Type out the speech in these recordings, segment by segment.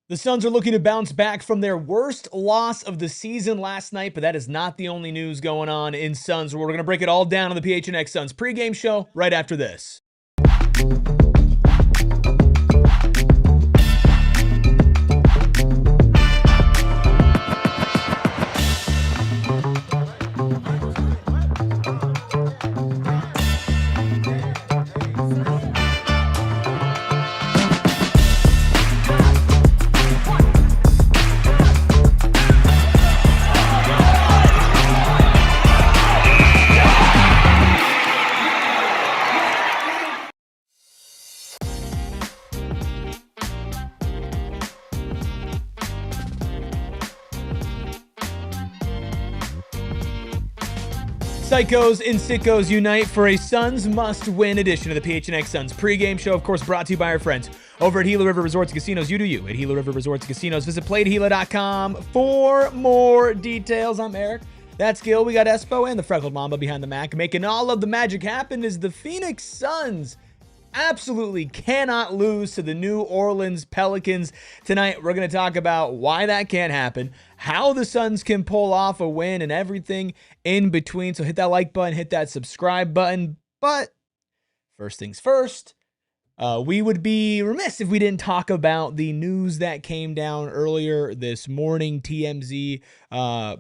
The Suns are looking to bounce back from their worst loss of the season last night, but that is not the only news going on in Suns. We're going to break it all down on the PHNX Suns pregame show right after this. Psychos and sickos unite for a Suns must-win edition of the PHNX Suns pregame show, of course, brought to you by our friends over at Gila River Resorts and Casinos. You do you at Gila River Resorts and Casinos. Visit playtogila.com for more details. I'm Eric. That's Gil. We got Espo and the freckled mamba behind the Mac. Making all of the magic happen is the Phoenix Suns. Absolutely cannot lose to the New Orleans Pelicans tonight. We're going to talk about why that can't happen, how the Suns can pull off a win, and everything in between. So hit that like button, hit that subscribe button. But first things first, we would be remiss if we didn't talk about the news that came down earlier this morning. TMZ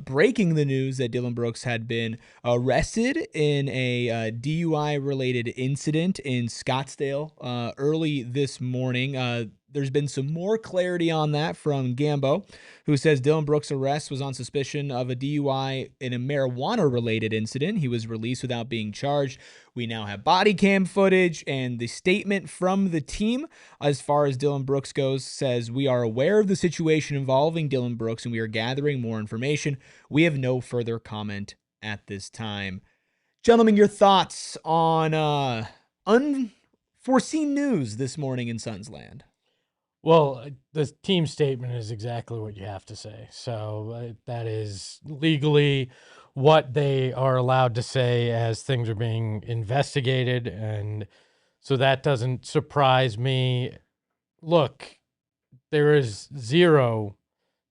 breaking the news that Dillon Brooks had been arrested in a DUI-related incident in Scottsdale early this morning. There's been some more clarity on that from Gambo, who says Dillon Brooks' arrest was on suspicion of a DUI in a marijuana-related incident. He was released without being charged. We now have body cam footage, and the statement from the team as far as Dillon Brooks goes says, "We are aware of the situation involving Dillon Brooks, and we are gathering more information. We have no further comment at this time." Gentlemen, your thoughts on unforeseen news this morning in Suns land? Well, the team statement is exactly what you have to say. So that is legally what they are allowed to say as things are being investigated. And so that doesn't surprise me. Look, there is zero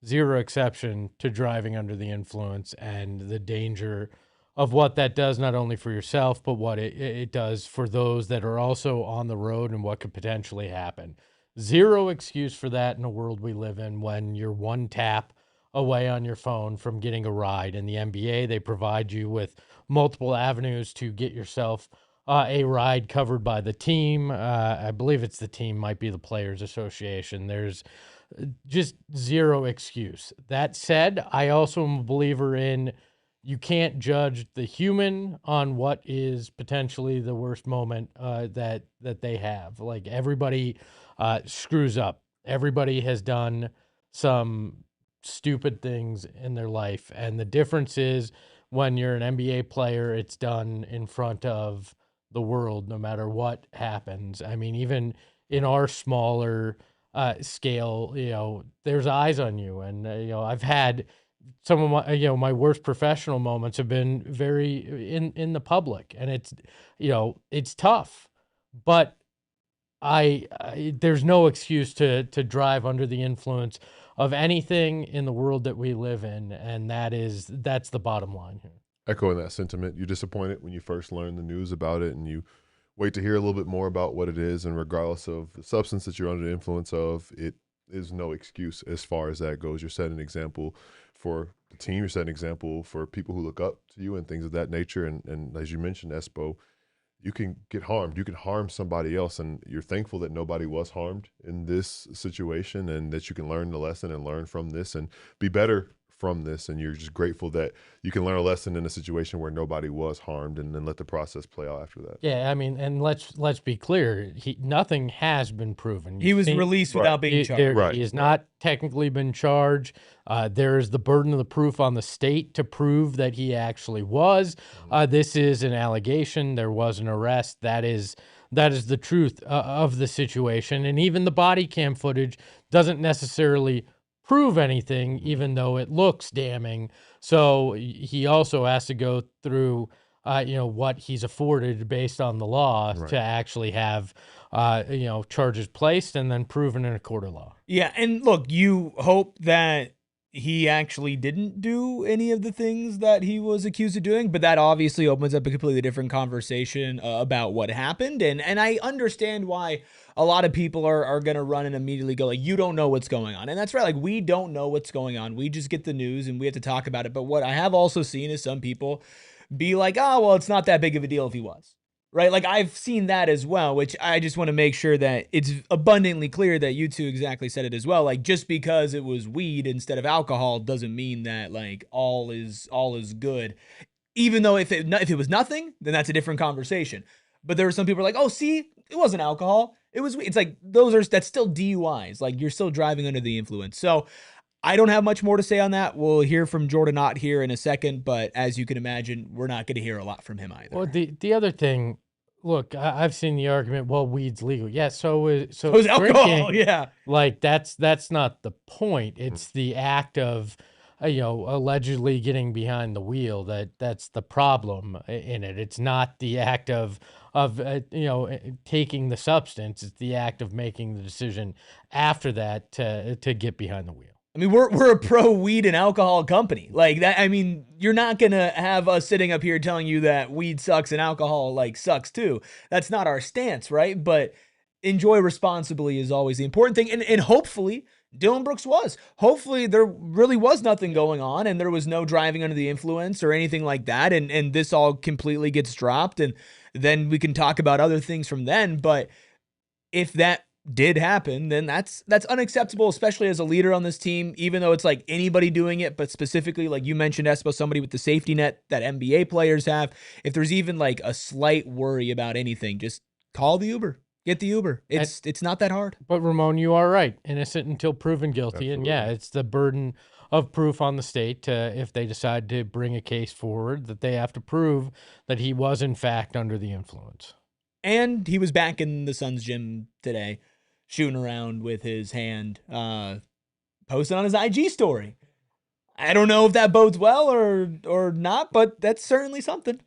exception to driving under the influence and the danger of what that does, not only for yourself, but what it does for those that are also on the road and what could potentially happen. Zero excuse for that in a world we live in when you're one tap away on your phone from getting a ride. In the NBA, they provide you with multiple avenues to get yourself a ride covered by the team. I believe it's the team, might be the Players Association. There's just zero excuse. That said, I also am a believer in you can't judge the human on what is potentially the worst moment that they have. Like, everybody screws up. Everybody has done some stupid things in their life. And the difference is when you're an NBA player, it's done in front of the world, no matter what happens. I mean, even in our smaller scale, there's eyes on you. And, I've had some of my, my worst professional moments have been very in the public, and it's tough, but I there's no excuse to drive under the influence of anything in the world that we live in, and that's the bottom line here. Echoing that sentiment, you're disappointed when you first learn the news about it, and you wait to hear a little bit more about what it is, and regardless of the substance that you're under the influence of, it is no excuse as far as that goes. You're setting an example for the team, you're setting an example for people who look up to you and things of that nature, and as you mentioned, Espo, you can get harmed. You can harm somebody else, and you're thankful that nobody was harmed in this situation and that you can learn the lesson and learn from this and be better from this. And you're just grateful that you can learn a lesson in a situation where nobody was harmed and then let the process play out after that. Yeah, I mean, and let's be clear. Nothing has been proven. He was released without being charged. Right. He has not technically been charged. There is the burden of the proof on the state to prove that he actually was. This is an allegation. There was an arrest. That is the truth of the situation. And even the body cam footage doesn't necessarily prove anything, even though it looks damning. So he also has to go through what he's afforded based on the law Right. to actually have, charges placed and then proven in a court of law. Yeah, and look, you hope that he actually didn't do any of the things that he was accused of doing, but that obviously opens up a completely different conversation about what happened. And I understand why a lot of people are going to run and immediately go like, you don't know what's going on. And that's right. Like, we don't know what's going on. We just get the news and we have to talk about it. But what I have also seen is some people be like, oh, well, it's not that big of a deal if he was. Right? Like, I've seen that as well, which I just want to make sure that it's abundantly clear that you two exactly said it as well. Like, just because it was weed instead of alcohol doesn't mean that like all is good. Even though if it was nothing, then that's a different conversation. But there were some people like, oh, see, it wasn't alcohol. It was weed. It's like that's still DUIs. Like, you're still driving under the influence. So I don't have much more to say on that. We'll hear from Jordan Ott here in a second, but as you can imagine, we're not going to hear a lot from him either. Well, the other thing, look, I've seen the argument, well, weed's legal. Yeah, so is alcohol, drinking. yeah. Like, that's not the point. It's the act of, allegedly getting behind the wheel that's the problem in it. It's not the act of taking the substance. It's the act of making the decision after that to get behind the wheel. I mean, we're a pro weed and alcohol company. Like that. I mean, you're not going to have us sitting up here telling you that weed sucks and alcohol like sucks too. That's not our stance, right? But enjoy responsibly is always the important thing. And hopefully Dillon Brooks was. Hopefully there really was nothing going on and there was no driving under the influence or anything like that. And this all completely gets dropped. And then we can talk about other things from then. But if that did happen, then that's unacceptable, especially as a leader on this team, even though it's like anybody doing it, but specifically, like you mentioned, Espo, somebody with the safety net that NBA players have. If there's even like a slight worry about anything, just call the Uber. Get the Uber. It's not that hard. But Ramon, you are right. Innocent until proven guilty. Absolutely. And yeah, it's the burden of proof on the state if they decide to bring a case forward, that they have to prove that he was in fact under the influence. And he was back in the Suns gym today, shooting around with his hand, posted on his IG story. I don't know if that bodes well or not, but that's certainly something.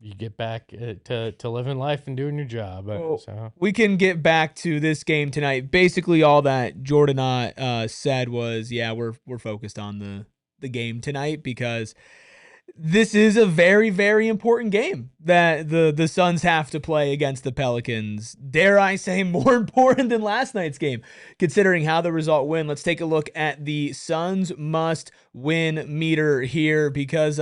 You get back to living life and doing your job. So we can get back to this game tonight. Basically, all that Jordan said was, yeah, we're focused on the game tonight because this is a very, very important game that the Suns have to play against the Pelicans. Dare I say more important than last night's game, considering how the result went. Let's take a look at the Suns must-win meter here because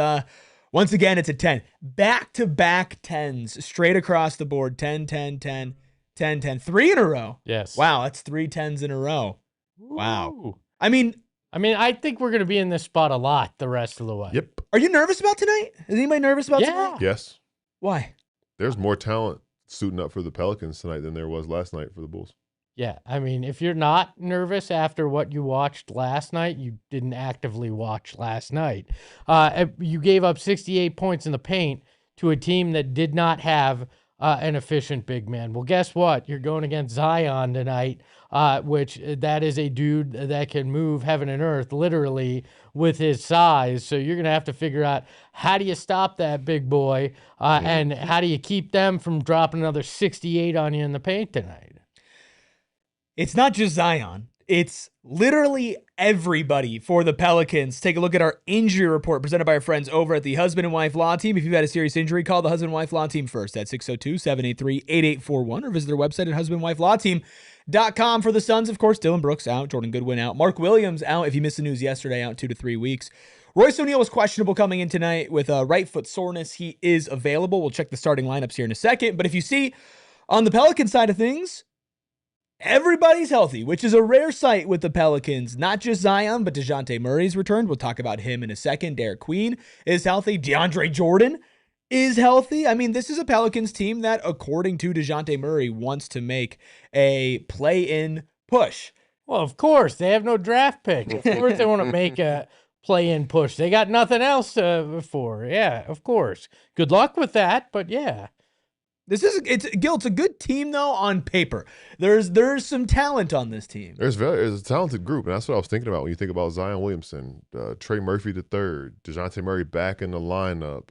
once again, it's a 10. Back-to-back 10s straight across the board. 10, 10, 10, 10, 10. 3 in a row. Yes. Wow, that's 3 10s in a row. Wow. Ooh. I mean, I think we're going to be in this spot a lot the rest of the way. Yep. Are you nervous about tonight? Is anybody nervous about tonight? Yes. Why? There's more talent suiting up for the Pelicans tonight than there was last night for the Bulls. Yeah. I mean, if you're not nervous after what you watched last night, you didn't actively watch last night. You gave up 68 points in the paint to a team that did not have an efficient big man. Well, guess what? You're going against Zion tonight, which that is a dude that can move heaven and earth literally with his size. So you're going to have to figure out how do you stop that big boy and how do you keep them from dropping another 68 on you in the paint tonight? It's not just Zion. It's literally everybody for the Pelicans. Take a look at our injury report presented by our friends over at the Husband and Wife Law Team. If you've had a serious injury, call the Husband and Wife Law Team first at 602-783-8841 or visit their website at husbandwifelawteam.com. For the Suns, of course, Dillon Brooks out, Jordan Goodwin out, Mark Williams out, if you missed the news yesterday, out 2 to 3 weeks. Royce O'Neal was questionable coming in tonight with a right foot soreness. He is available. We'll check the starting lineups here in a second. But if you see on the Pelican side of things, everybody's healthy, which is a rare sight with the Pelicans. Not just Zion, but DeJounte Murray's returned. We'll talk about him in a second. Derek Queen is healthy. DeAndre Jordan is healthy. I mean, this is a Pelicans team that, according to DeJounte Murray, wants to make a play-in push. Well, of course. They have no draft pick. Of course they want to make a play-in push. They got nothing else for. Yeah, of course. Good luck with that, but yeah. It's a good team though on paper. There's some talent on this team. There's a talented group, and that's what I was thinking about when you think about Zion Williamson, Trey Murphy III, DeJounte Murray back in the lineup,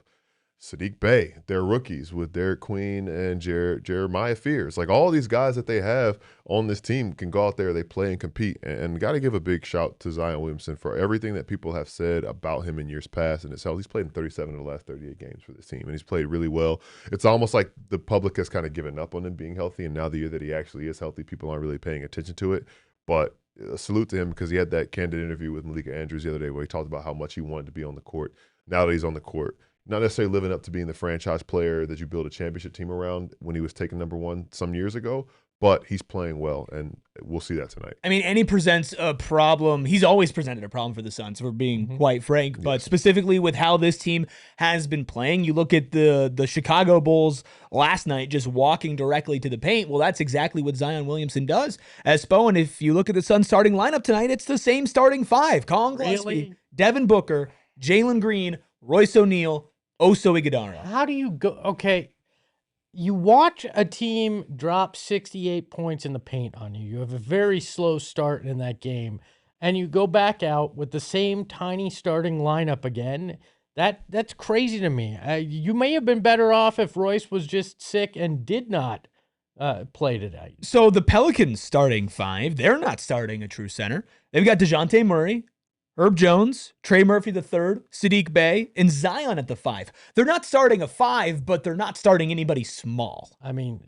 Sadiq Bey, they're rookies with Derek Queen and Jeremiah Fears. Like all these guys that they have on this team can go out there, they play and compete. And got to give a big shout to Zion Williamson for everything that people have said about him in years past and itself. He's played in 37 of the last 38 games for this team, and he's played really well. It's almost like the public has kind of given up on him being healthy, and now the year that he actually is healthy, people aren't really paying attention to it. But salute to him because he had that candid interview with Malika Andrews the other day where he talked about how much he wanted to be on the court. Now that he's on the court, not necessarily living up to being the franchise player that you build a championship team around when he was taken #1 some years ago, but he's playing well, and we'll see that tonight. I mean, and he presents a problem. He's always presented a problem for the Suns, if we're being quite frank, but specifically with how this team has been playing. You look at the Chicago Bulls last night just walking directly to the paint. Well, that's exactly what Zion Williamson does. As Spo, and if you look at the Suns starting lineup tonight, it's the same starting five. Colin Gillespie, Devin Booker, Jalen Green, Royce O'Neal, Oso Iguodala. How do you go? Okay, you watch a team drop 68 points in the paint on you. You have a very slow start in that game, and you go back out with the same tiny starting lineup again. That's crazy to me. You may have been better off if Royce was just sick and did not play tonight. So the Pelicans starting five, they're not starting a true center. They've got DeJounte Murray, Herb Jones, Trey Murphy III, Sadiq Bey, and Zion at the 5. They're not starting a 5, but they're not starting anybody small. I mean,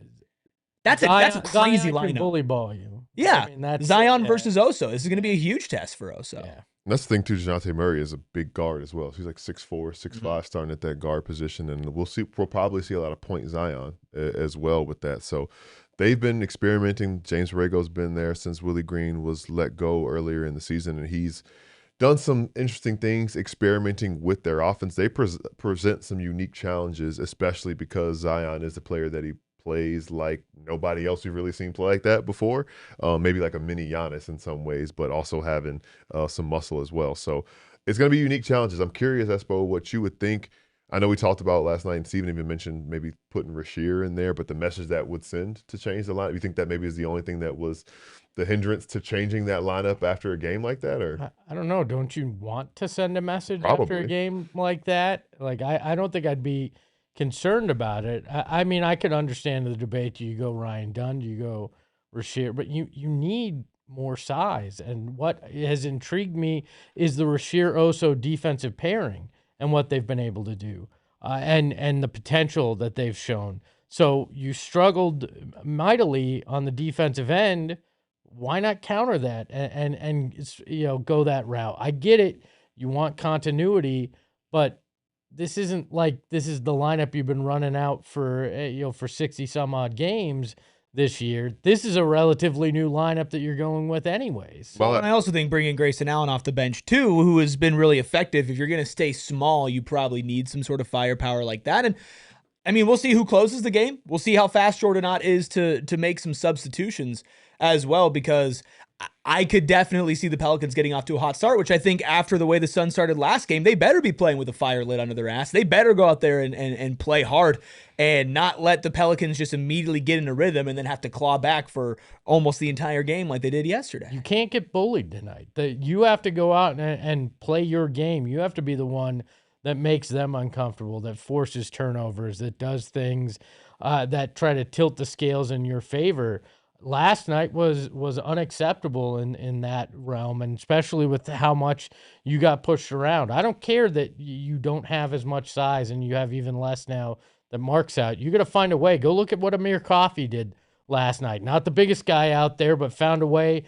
that's a crazy Zion lineup. can bully ball you. Yeah, I mean, Zion versus Oso. This is going to be a huge test for Oso. Yeah. And that's the thing too. DeJounte Murray is a big guard as well. So he's like 6'4", 6'5", starting at that guard position, and we'll probably see a lot of point Zion as well with that. So they've been experimenting. James Borrego's been there since Willie Green was let go earlier in the season, and he's done some interesting things experimenting with their offense. They present some unique challenges, especially because Zion is a player that he plays like nobody else we've really seen play like that before. Maybe like a mini Giannis in some ways, but also having some muscle as well. So it's going to be unique challenges. I'm curious, Espo, what you would think. I know we talked about last night, and Steven even mentioned maybe putting Rasheer in there, but the message that would send to change the lineup, you think that maybe is the only thing that was the hindrance to changing that lineup after a game like that? Or I don't know. Don't you want to send a message Probably. after a game like that? Like, I don't think I'd be concerned about it. I mean, I could understand the debate. Do you go Ryan Dunn? Do you go Rasheer? But you need more size. And what has intrigued me is the Rasheer-Oso defensive pairing and what they've been able to do, and the potential that they've shown. So you struggled mightily on the defensive end. Why not counter that and go that route? I get it. You want continuity, but this isn't like this is the lineup you've been running out for 60 some odd games this year. This is a relatively new lineup that you're going with anyways. Well, and I also think bringing Grayson Allen off the bench too, who has been really effective. If you're going to stay small, you probably need some sort of firepower like that. And I mean, we'll see who closes the game. We'll see how fast Jordan Ott is to make some substitutions as well, because I could definitely see the Pelicans getting off to a hot start, which I think after the way the Suns started last game, they better be playing with a fire lit under their ass. They better go out there and play hard and not let the Pelicans just immediately get in a rhythm and then have to claw back for almost the entire game like they did yesterday. You can't get bullied tonight. You have to go out and play your game. You have to be the one that makes them uncomfortable, that forces turnovers, that does things that try to tilt the scales in your favor. Last night was unacceptable in that realm, and especially with how much you got pushed around. I don't care that you don't have as much size and you have even less now that Mark's out. You're going to find a way. Go look at what Amir Coffey did last night. Not the biggest guy out there, but found a way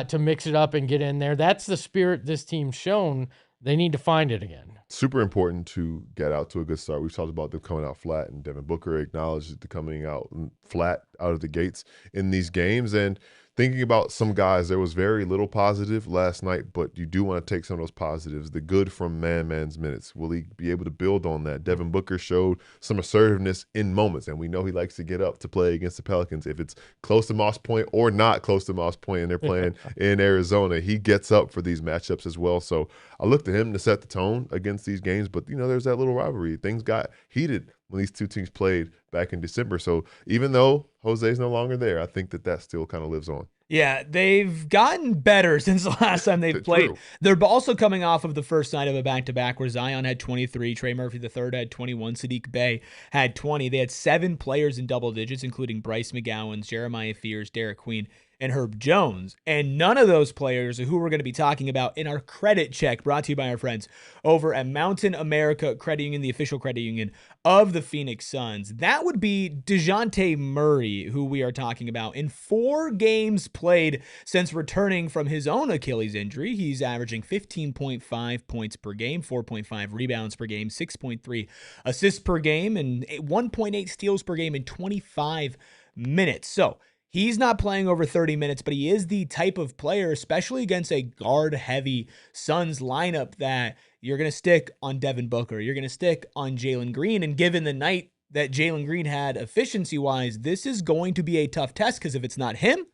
to mix it up and get in there. That's the spirit this team's shown. They need to find it again. Super important to get out to a good start. We've talked about them coming out flat, and Devin Booker acknowledged the coming out flat out of the gates in these games. And thinking about some guys, there was very little positive last night, but you do want to take some of those positives, the good from man's minutes. Will he be able to build on that? Devin Booker showed some assertiveness in moments, and we know he likes to get up to play against the Pelicans. If it's close to Moss Point or not close to Moss Point and they're playing in Arizona, he gets up for these matchups as well. So I look to him to set the tone against these games, but, there's that little rivalry. Things got heated when these two teams played back in December. So even though Jose's no longer there, I think that still kind of lives on. Yeah, they've gotten better since the last time they've played. True. They're also coming off of the first night of a back-to-back where Zion had 23, Trey Murphy III had 21, Sadiq Bey had 20. They had 7 players in double digits, including Bryce McGowan, Jeremiah Fears, Derek Queen, and Herb Jones. And none of those players who we're going to be talking about in our credit check, brought to you by our friends over at Mountain America Credit Union, the official credit union of the Phoenix Suns. That would be DeJounte Murray, who we are talking about. In 4 games played since returning from his own Achilles injury, he's averaging 15.5 points per game, 4.5 rebounds per game, 6.3 assists per game, and 1.8 steals per game in 25 minutes. So he's not playing over 30 minutes, but he is the type of player, especially against a guard-heavy Suns lineup, that you're going to stick on Devin Booker. You're going to stick on Jalen Green. And given the night that Jalen Green had efficiency-wise, this is going to be a tough test, because if it's not him,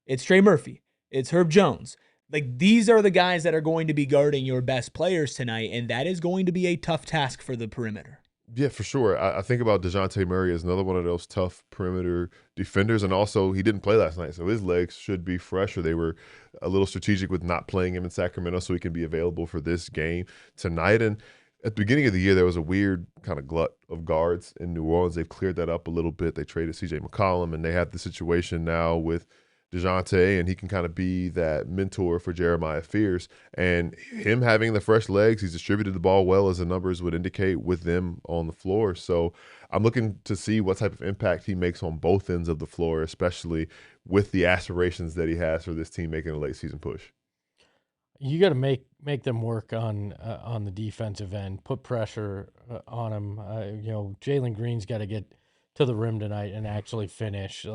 it's Trey Murphy. It's Herb Jones. Like, these are the guys that are going to be guarding your best players tonight, and that is going to be a tough task for the perimeter. Yeah, for sure. I think about DeJounte Murray as another one of those tough perimeter defenders. And also, he didn't play last night, so his legs should be fresh, or they were a little strategic with not playing him in Sacramento so he can be available for this game tonight. And at the beginning of the year, there was a weird kind of glut of guards in New Orleans. They've cleared that up a little bit. They traded C.J. McCollum, and they have the situation now with DeJounte, and he can kind of be that mentor for Jeremiah Fears. And him having the fresh legs, he's distributed the ball well, as the numbers would indicate, with them on the floor. So I'm looking to see what type of impact he makes on both ends of the floor, especially with the aspirations that he has for this team making a late season push. You got to make them work on the defensive end, put pressure on him. Jalen Green's got to get to the rim tonight and actually finish.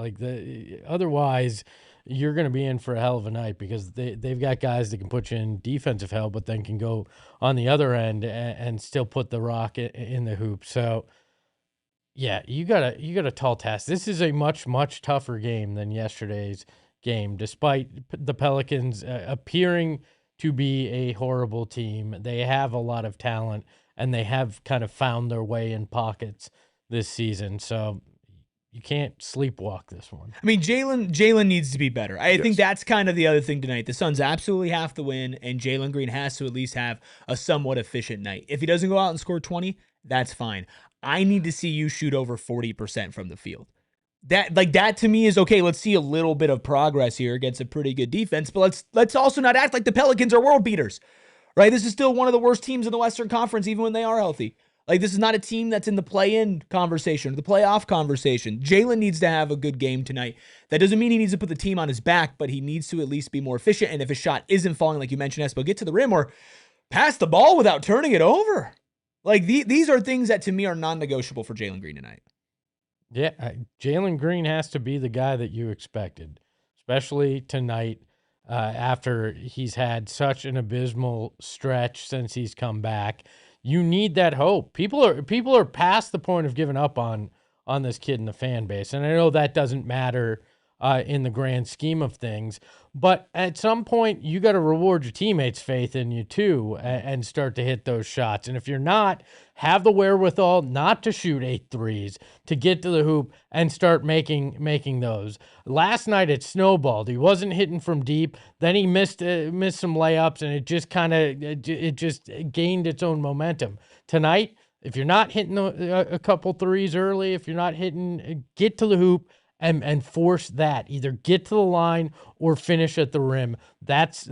Otherwise, you're going to be in for a hell of a night, because they've got guys that can put you in defensive hell, but then can go on the other end and still put the rock in the hoop. So, yeah, you got a tall task. This is a much, much tougher game than yesterday's game, despite the Pelicans appearing to be a horrible team. They have a lot of talent, and they have kind of found their way in pockets this season. So you can't sleepwalk this one. I mean, Jalen needs to be better. I think that's kind of the other thing tonight. The Suns absolutely have to win, and Jalen Green has to at least have a somewhat efficient night. If he doesn't go out and score 20, that's fine. I need to see you shoot over 40% from the field. That to me is okay. Let's see a little bit of progress here against a pretty good defense, but let's also not act like the Pelicans are world beaters, right? This is still one of the worst teams in the Western Conference, even when they are healthy. Like, this is not a team that's in the play-in conversation, the playoff conversation. Jalen needs to have a good game tonight. That doesn't mean he needs to put the team on his back, but he needs to at least be more efficient. And if his shot isn't falling, like you mentioned, Espo, get to the rim or pass the ball without turning it over. Like, these are things that, to me, are non-negotiable for Jalen Green tonight. Yeah, Jalen Green has to be the guy that you expected, especially tonight after he's had such an abysmal stretch since he's come back. You need that hope. People are past the point of giving up on this kid in the fan base, and I know that doesn't matter in the grand scheme of things, but at some point you got to reward your teammates' faith in you too, and start to hit those shots. And if you're not, have the wherewithal not to shoot 8 threes, to get to the hoop and start making those. Last night it snowballed. He wasn't hitting from deep. Then he missed some layups, and it just gained its own momentum. Tonight, if you're not hitting a couple threes early, if you're not hitting, get to the hoop and force that. Either get to the line or finish at the rim. That's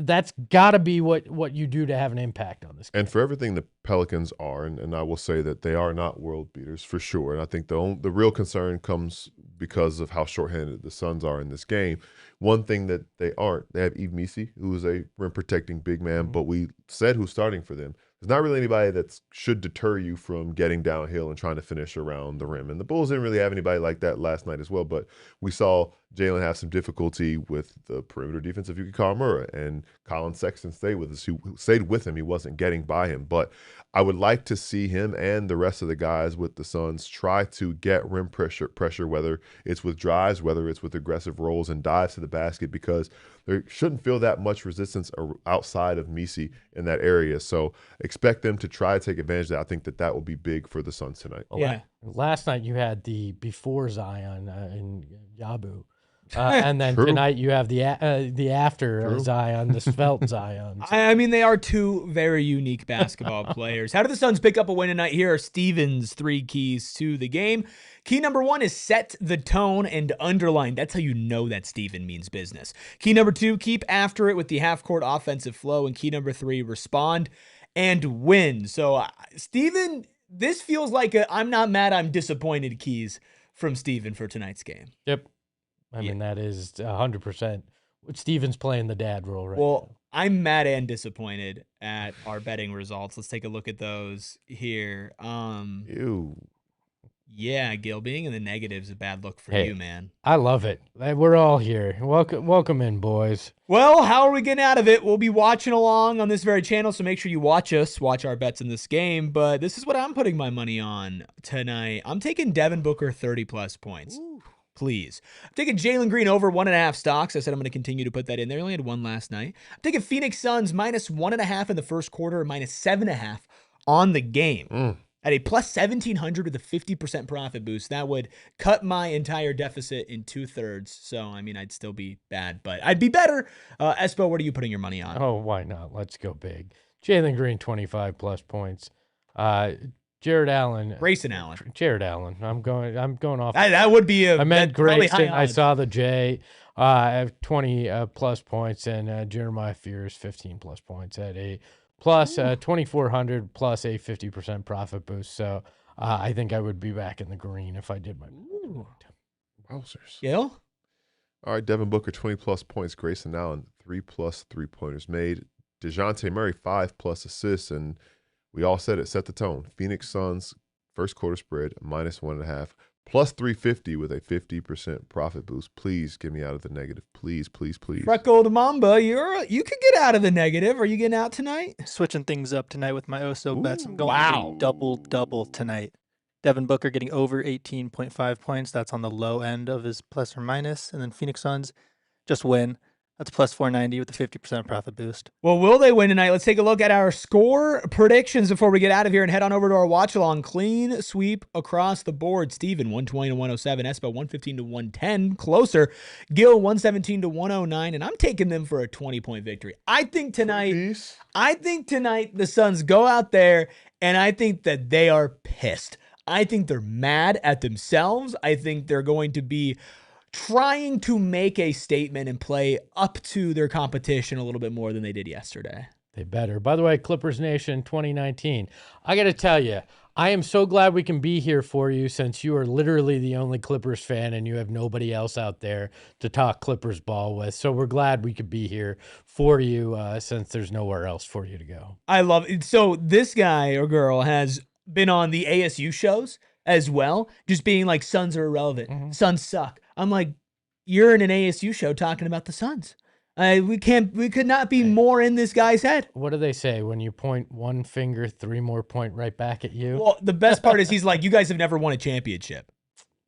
got to be what you do to have an impact on this game. And for everything the Pelicans are, and I will say that they are not world beaters for sure. And I think the real concern comes because of how shorthanded the Suns are in this game. One thing that they aren't, they have Yves Missi, who is a rim protecting big man, but we said who's starting for them. There's not really anybody that should deter you from getting downhill and trying to finish around the rim. And the Bulls didn't really have anybody like that last night as well, but we saw Jalen have some difficulty with the perimeter defense of Yuki Kawamura, and Colin Sexton stayed with him. He wasn't getting by him, but I would like to see him and the rest of the guys with the Suns try to get rim pressure, whether it's with drives, whether it's with aggressive rolls and dives to the basket because there shouldn't feel that much resistance outside of Misi in that area. So expect them to try to take advantage of that. I think that will be big for the Suns tonight. Yeah. Last night you had the before Zion in Yabu. And then tonight you have the after Zion, the svelte Zion. I mean, they are two very unique basketball players. How do the Suns pick up a win tonight? Here are Steven's 3 keys to the game. Key number 1 is set the tone and underline. That's how you know that Steven means business. Key number 2, keep after it with the half-court offensive flow. And key number 3, respond and win. So, Steven, this feels like I'm not mad, I'm disappointed keys from Steven for tonight's game. Yep. I mean, that is 100% what Steven's playing the dad role right now. Well, I'm mad and disappointed at our betting results. Let's take a look at those here. Ew. Yeah, Gil, being in the negative is a bad look for you, man. I love it. We're all here. Welcome in, boys. Well, how are we getting out of it? We'll be watching along on this very channel, so make sure you watch our bets in this game. But this is what I'm putting my money on tonight. I'm taking Devin Booker 30-plus points. Ooh. Please. I'm taking Jalen Green over 1.5 stocks. I said I'm going to continue to put that in there. I only had one last night. I'm taking Phoenix Suns minus 1.5 in the first quarter, minus 7.5 on the game. At a plus 1,700 with a 50% profit boost. That would cut my entire deficit in 2/3. So, I mean, I'd still be bad, but I'd be better. Espo, what are you putting your money on? Oh, why not? Let's go big. Jalen Green, 25-plus points. Jared Allen. Grayson Allen. Jared Allen. I'm going off. That would be I meant Grayson. I saw the J. I have 20-plus points, and Jeremiah Fears, 15-plus points at a plus 2,400 plus a 50% profit boost. So I think I would be back in the green if I did my. Wowzers. Gil? All right, Devin Booker, 20-plus points. Grayson Allen, 3+ three-pointers made. DeJounte Murray, 5+ assists, and we all said it, set the tone. Phoenix Suns, first quarter spread, minus 1.5, plus 350 with a 50% profit boost. Please get me out of the negative. Please, please, please. Freckled Mamba, you could get out of the negative. Are you getting out tonight? Switching things up tonight with my Oso bets. I'm going double tonight. Devin Booker getting over 18.5 points. That's on the low end of his plus or minus. And then Phoenix Suns just win. That's plus 490 with a 50% profit boost. Well, will they win tonight? Let's take a look at our score predictions before we get out of here and head on over to our watch-along. Clean sweep across the board. Steven, 120 to 107. Espo, 115 to 110. Closer. Gil, 117 to 109. And I'm taking them for a 20-point victory. I think tonight the Suns go out there, and I think that they are pissed. I think they're mad at themselves. I think they're going to be trying to make a statement and play up to their competition a little bit more than they did yesterday. They better. By the way, Clippers Nation 2019. I got to tell you, I am so glad we can be here for you since you are literally the only Clippers fan and you have nobody else out there to talk Clippers ball with. So we're glad we could be here for you since there's nowhere else for you to go. I love it. So this guy or girl has been on the ASU shows as well, just being like, Suns are irrelevant. Suns suck. I'm like, you're in an ASU show talking about the Suns. We could not be more in this guy's head. What do they say? When you point one finger, 3 more point right back at you? Well, the best part is he's like, you guys have never won a championship.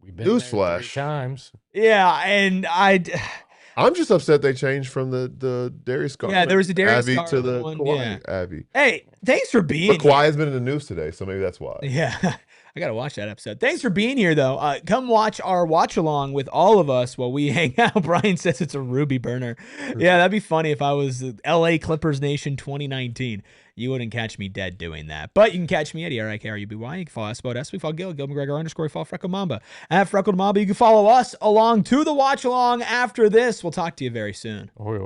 We've been there Newsflash. 3 times. Yeah, and I'm just upset they changed from the Darius Garland. Yeah, there was a Darius Abby Garland to the one, Kawhi yeah. Abby. Hey, thanks for being But Kawhi has been in the news today, so maybe that's why. Yeah. I got to watch that episode. Thanks for being here, though. Come watch our watch-along with all of us while we hang out. Brian says it's a Ruby burner. Yeah, that'd be funny if I was LA Clippers Nation 2019. You wouldn't catch me dead doing that. But you can catch me at ERIKRUBY. You can follow us about us. We follow Gil McGregor _ you follow Freckled Mamba. At Freckled Mamba, you can follow us along to the watch-along after this. We'll talk to you very soon. We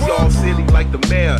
all silly like the mayor.